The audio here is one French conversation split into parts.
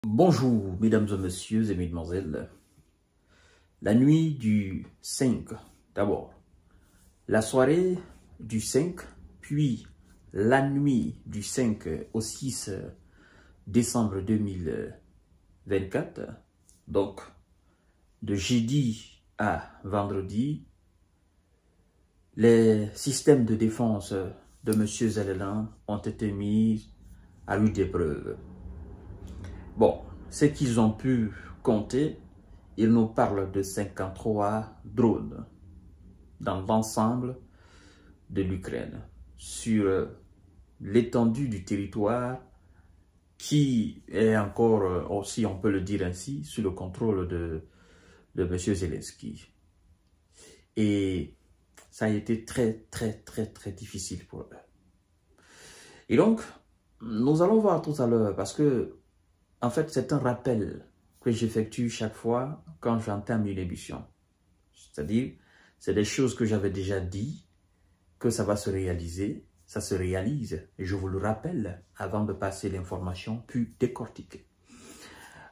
Bonjour, mesdames et messieurs et mesdemoiselles. La nuit du 5, d'abord. La soirée du 5, puis la nuit du 5 au 6 décembre 2024. Donc, de jeudi à vendredi, les systèmes de défense de M. Zelensky ont été mis à rude épreuve. Bon, ce qu'ils ont pu compter, ils nous parlent de 53 drones dans l'ensemble de l'Ukraine, sur l'étendue du territoire qui est encore, aussi on peut le dire ainsi, sous le contrôle de M. Zelensky. Et ça a été très difficile pour eux. Et donc, nous allons voir tout à l'heure, parce que en fait, c'est un rappel que j'effectue chaque fois quand j'entame une émission. C'est-à-dire, c'est des choses que j'avais déjà dit, que ça va se réaliser, ça se réalise. Et je vous le rappelle avant de passer l'information plus décortiquée.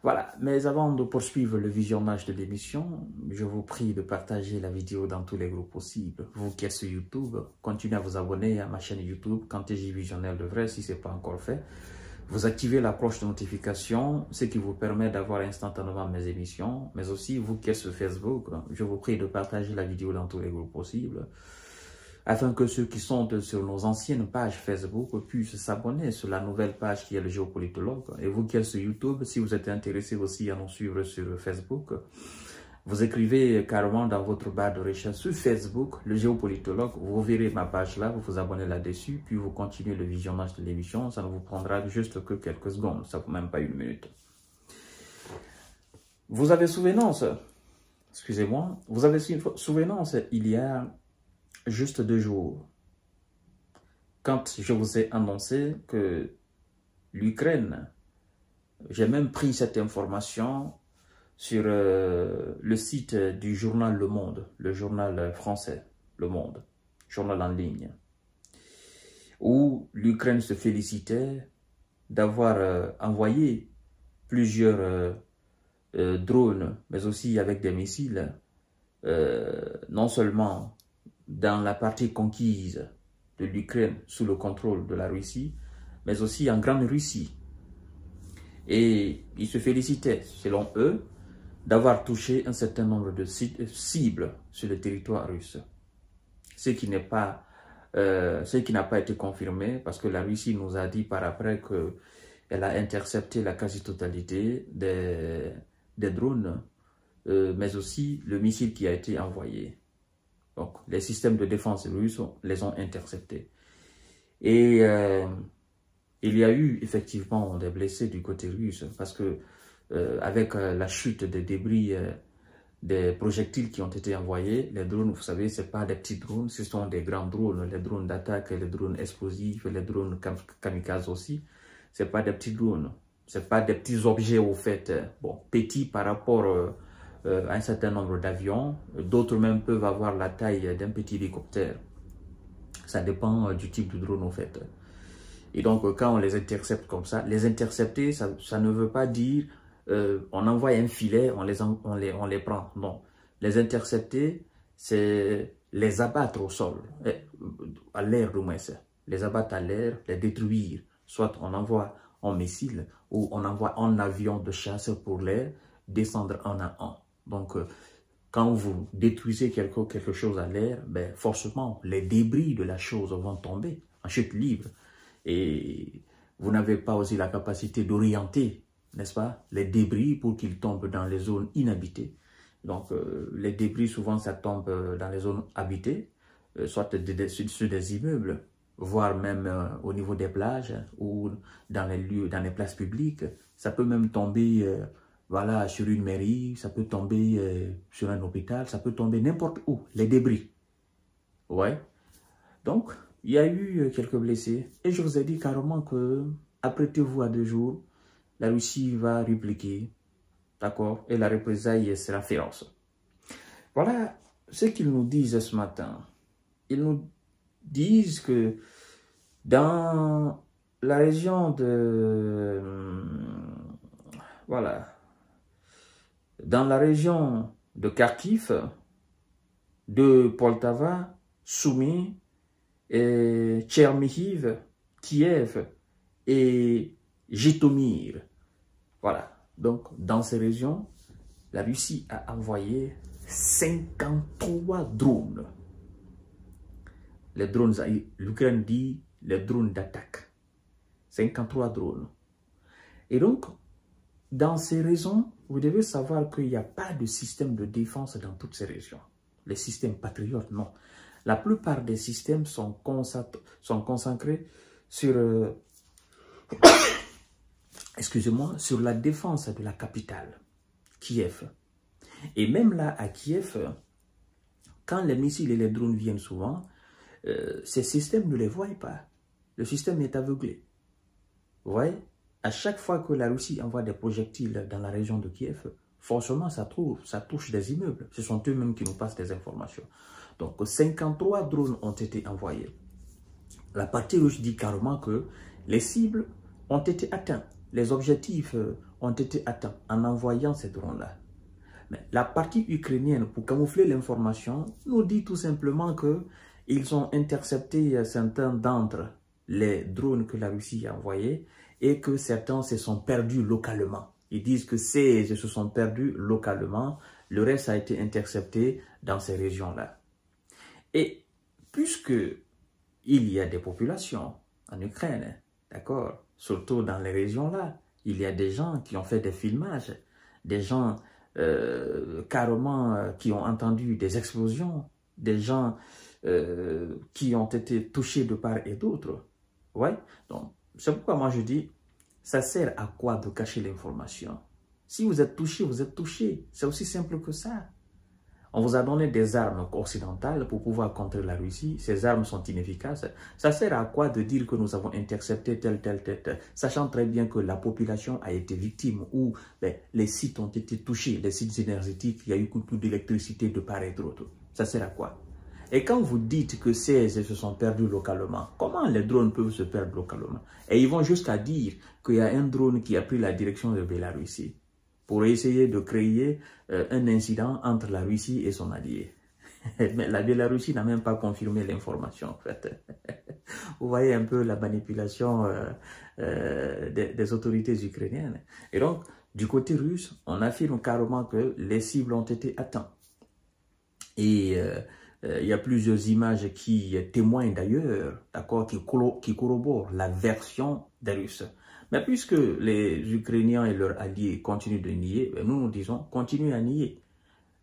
Voilà, mais avant de poursuivre le visionnage de l'émission, je vous prie de partager la vidéo dans tous les groupes possibles. Vous qui êtes sur YouTube, continuez à vous abonner à ma chaîne YouTube, Kanteji Visionnel de Vrai, si ce n'est pas encore fait. Vous activez la cloche de notification, ce qui vous permet d'avoir instantanément mes émissions. Mais aussi, vous qui êtes sur Facebook, je vous prie de partager la vidéo dans tous les groupes possibles, afin que ceux qui sont sur nos anciennes pages Facebook puissent s'abonner sur la nouvelle page qui est le géopolitologue. Et vous qui êtes sur YouTube, si vous êtes intéressé aussi à nous suivre sur Facebook, vous écrivez carrément dans votre barre de recherche sur Facebook, le géopolitologue, vous verrez ma page là, vous vous abonnez là-dessus, puis vous continuez le visionnage de l'émission, ça ne vous prendra juste que quelques secondes, ça ne vaut même pas une minute. Vous avez souvenance, excusez-moi, vous avez souvenance il y a juste 2 jours, quand je vous ai annoncé que l'Ukraine, j'ai même pris cette information sur le site du journal Le Monde, le journal français, Le Monde, journal en ligne, où l'Ukraine se félicitait d'avoir envoyé plusieurs drones, mais aussi avec des missiles, non seulement dans la partie conquise de l'Ukraine sous le contrôle de la Russie, mais aussi en Grande Russie. Et ils se félicitaient, selon eux, d'avoir touché un certain nombre de cibles sur le territoire russe. Ce qui n'a pas été confirmé, parce que la Russie nous a dit par après qu'elle a intercepté la quasi-totalité des drones, mais aussi le missile qui a été envoyé. Donc, les systèmes de défense russes les ont interceptés. Et il y a eu effectivement des blessés du côté russe, parce que avec la chute des débris des projectiles qui ont été envoyés, les drones, vous savez, ce n'est pas des petits drones, ce sont des grands drones, les drones d'attaque, les drones explosifs, les drones kamikazes aussi. Ce n'est pas des petits drones, ce n'est pas des petits objets au fait, bon, petits par rapport à un certain nombre d'avions. D'autres même peuvent avoir la taille d'un petit hélicoptère. Ça dépend du type de drone au fait. Et donc, quand on les intercepte comme ça, les intercepter, ça ne veut pas dire on envoie un filet, on les prend. Non. Les intercepter, c'est les abattre au sol, à l'air du moins. Les abattre à l'air, les détruire. Soit on envoie en missile ou on envoie en avion de chasse pour les descendre un à un. Donc, quand vous détruisez quelque chose à l'air, ben, forcément, les débris de la chose vont tomber en chute libre. Et vous n'avez pas aussi la capacité d'orienter, n'est-ce pas, les débris pour qu'ils tombent dans les zones inhabitées. Donc, les débris, souvent, ça tombe dans les zones habitées, soit sur des immeubles, voire même au niveau des plages ou dans les lieux, dans les places publiques. Ça peut même tomber voilà, sur une mairie, ça peut tomber sur un hôpital, ça peut tomber n'importe où, les débris. Ouais. Donc, il y a eu quelques blessés. Et je vous ai dit carrément que, apprêtez-vous à 2 jours, la Russie va répliquer. D'accord? Et la représailles sera féroce. Voilà ce qu'ils nous disent ce matin. Ils nous disent que dans la région de Voilà. Dans la région de Kharkiv, de Poltava, Soumy, Tchernihiv, Kiev et Jitomir. Voilà. Donc, dans ces régions, la Russie a envoyé 53 drones. Les drones, l'Ukraine dit les drones d'attaque. 53 drones. Et donc, dans ces régions, vous devez savoir qu'il n'y a pas de système de défense dans toutes ces régions. Les systèmes patriotes, non. La plupart des systèmes sont concentrés sur, excusez-moi, sur la défense de la capitale, Kiev. Et même là, à Kiev, quand les missiles et les drones viennent souvent, ces systèmes ne les voient pas. Le système est aveuglé. Vous voyez? À chaque fois que la Russie envoie des projectiles dans la région de Kiev, forcément, ça touche des immeubles. Ce sont eux-mêmes qui nous passent des informations. Donc, 53 drones ont été envoyés. La partie russe dit carrément que les cibles ont été atteintes. Les objectifs ont été atteints en envoyant ces drones-là. Mais la partie ukrainienne, pour camoufler l'information, nous dit tout simplement qu'ils ont intercepté certains d'entre les drones que la Russie a envoyés et que certains se sont perdus localement. Ils disent que 16 se sont perdus localement, le reste a été intercepté dans ces régions-là. Et puisque il y a des populations en Ukraine, d'accord, surtout dans les régions-là, il y a des gens qui ont fait des filmages, des gens carrément qui ont entendu des explosions, des gens qui ont été touchés de part et d'autre. Ouais, donc c'est pourquoi moi je dis, ça sert à quoi de cacher l'information? Si vous êtes touché, vous êtes touché. C'est aussi simple que ça. On vous a donné des armes occidentales pour pouvoir contrer la Russie. Ces armes sont inefficaces. Ça sert à quoi de dire que nous avons intercepté tel, sachant très bien que la population a été victime ou les sites ont été touchés, les sites énergétiques, il y a eu beaucoup d'électricité de part et d'autre. Ça sert à quoi? Et quand vous dites que 16 se sont perdus localement, comment les drones peuvent se perdre localement? Et ils vont jusqu'à dire qu'il y a un drone qui a pris la direction de Bélarussie pour essayer de créer un incident entre la Russie et son allié. Mais la Bélarussie n'a même pas confirmé l'information, en fait. Vous voyez un peu la manipulation des autorités ukrainiennes. Et donc, du côté russe, on affirme carrément que les cibles ont été atteintes. Et il y a plusieurs images qui témoignent d'ailleurs, d'accord, qui corroborent la version des Russes. Mais puisque les Ukrainiens et leurs alliés continuent de nier, nous disons, continuez à nier.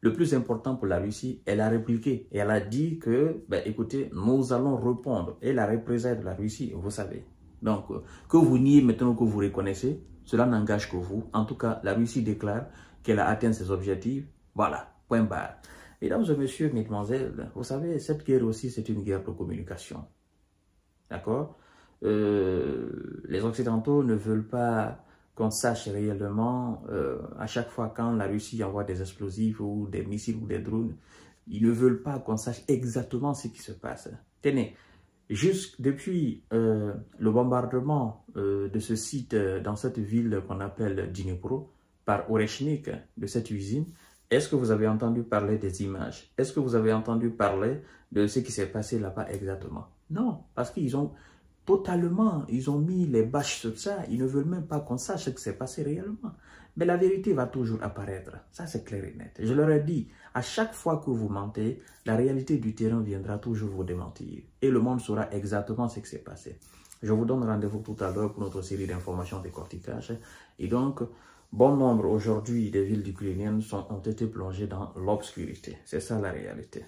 Le plus important pour la Russie, elle a répliqué et elle a dit que, écoutez, nous allons répondre. Et la représailles de la Russie, vous savez. Donc, que vous niez maintenant que vous reconnaissez, cela n'engage que vous. En tout cas, la Russie déclare qu'elle a atteint ses objectifs. Voilà, point barre. Mesdames et messieurs, mesdemoiselles, vous savez, cette guerre aussi, c'est une guerre de communication. D'accord? Les Occidentaux ne veulent pas qu'on sache réellement, à chaque fois quand la Russie envoie des explosifs ou des missiles ou des drones, ils ne veulent pas qu'on sache exactement ce qui se passe. Tenez, juste depuis le bombardement de ce site dans cette ville qu'on appelle Dnipro, par Oreshnik, de cette usine, est-ce que vous avez entendu parler des images? Est-ce que vous avez entendu parler de ce qui s'est passé là-bas exactement? Non, parce qu'ils ont ils ont mis les bâches sur ça. Ils ne veulent même pas qu'on sache ce qui s'est passé réellement. Mais la vérité va toujours apparaître. Ça, c'est clair et net. Je leur ai dit, à chaque fois que vous mentez, la réalité du terrain viendra toujours vous démentir. Et le monde saura exactement ce qui s'est passé. Je vous donne rendez-vous tout à l'heure pour notre série d'informations décortiquage. Et donc, bon nombre aujourd'hui des villes ukrainiennes ont été plongées dans l'obscurité. C'est ça la réalité.